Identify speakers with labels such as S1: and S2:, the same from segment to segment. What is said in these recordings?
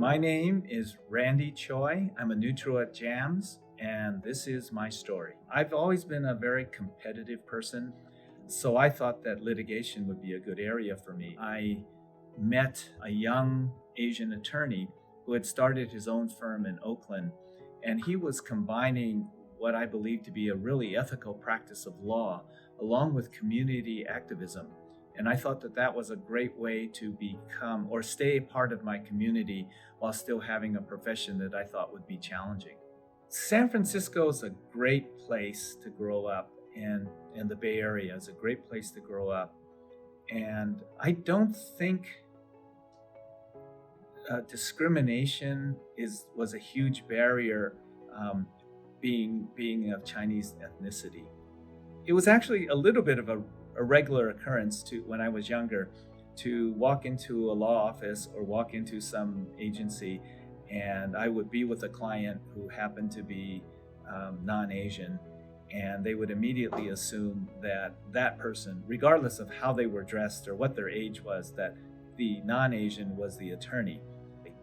S1: My name is Randy Choy. I'm a neutral at JAMS, and this is my story. I've always been a very competitive person, so I thought that litigation would be a good area for me. I met a young Asian attorney who had started his own firm in Oakland, and he was combining what I believe to be a really ethical practice of law along with community activism. And I thought that that was a great way to become or stay part of my community while still having a profession that I thought would be challenging. San Francisco is a great place to grow up, and the Bay Area is a great place to grow up. And I don't think discrimination was a huge barrier, being of Chinese ethnicity. It was actually a little bit of a regular occurrence when I was younger to walk into a law office or walk into some agency, and I would be with a client who happened to be non-Asian, and they would immediately assume that that person, regardless of how they were dressed or what their age was, that the non-Asian was the attorney.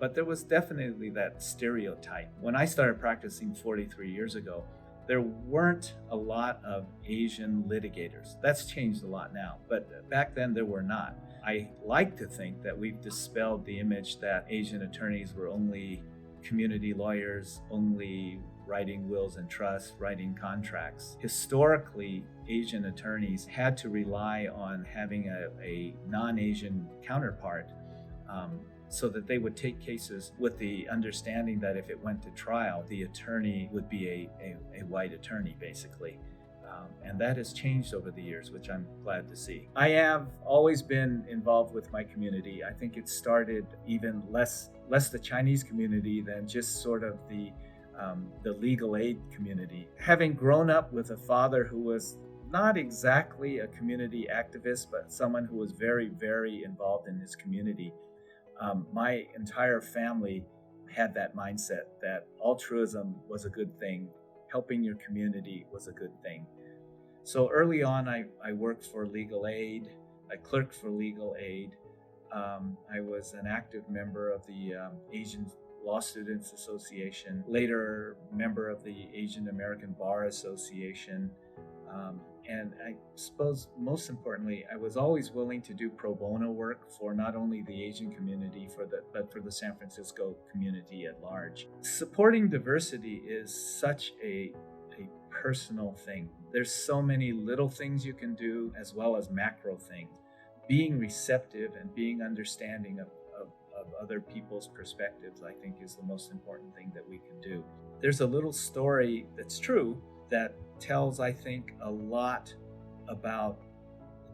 S1: But there was definitely that stereotype. When I started practicing 43 years ago, there weren't a lot of Asian litigators. That's changed a lot now, but back then there were not. I like to think that we've dispelled the image that Asian attorneys were only community lawyers, only writing wills and trusts, writing contracts. Historically, Asian attorneys had to rely on having a non-Asian counterpart, so that they would take cases with the understanding that if it went to trial, the attorney would be a white attorney, basically. And that has changed over the years, which I'm glad to see. I have always been involved with my community. I think it started even less the Chinese community than just sort of the legal aid community. Having grown up with a father who was not exactly a community activist, but someone who was very, very involved in his community, my entire family had that mindset that altruism was a good thing, helping your community was a good thing. So early on, I worked for legal aid, I clerked for legal aid. I was an active member of the Asian Law Students Association, later member of the Asian American Bar Association. And I suppose most importantly, I was always willing to do pro bono work for not only the Asian community, but for the San Francisco community at large. Supporting diversity is such a personal thing. There's so many little things you can do as well as macro things. Being receptive and being understanding of other people's perspectives, I think, is the most important thing that we can do. There's a little story that's true that tells, I think, a lot about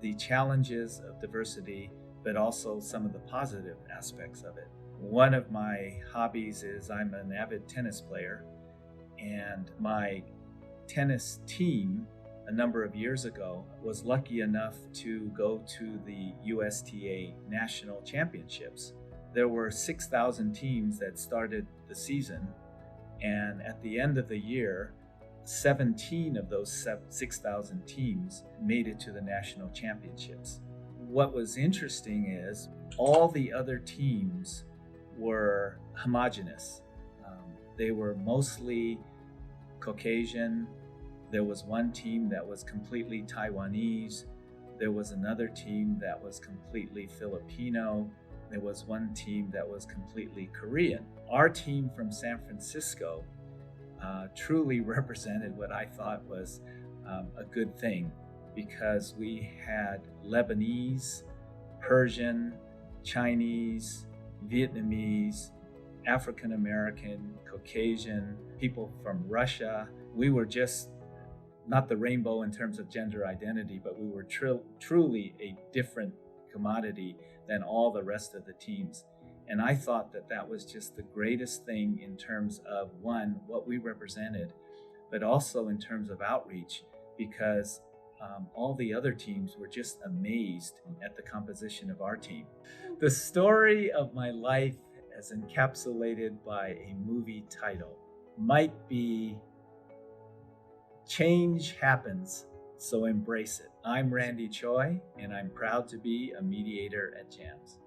S1: the challenges of diversity, but also some of the positive aspects of it. One of my hobbies is I'm an avid tennis player, and my tennis team a number of years ago was lucky enough to go to the USTA National Championships. There were 6,000 teams that started the season, and at the end of the year, 17 of those 6,000 teams made it to the national championships. What was interesting is all the other teams were homogenous. They were mostly Caucasian. There was one team that was completely Taiwanese. There was another team that was completely Filipino. There was one team that was completely Korean. Our team from San Francisco truly represented what I thought was a good thing, because we had Lebanese, Persian, Chinese, Vietnamese, African American, Caucasian, people from Russia. We were just not the rainbow in terms of gender identity, but we were truly a different commodity than all the rest of the teams. And I thought that that was just the greatest thing in terms of, one, what we represented, but also in terms of outreach, because all the other teams were just amazed at the composition of our team. The story of my life, as encapsulated by a movie title, might be Change Happens, So Embrace It. I'm Randy Choy, and I'm proud to be a mediator at JAMS.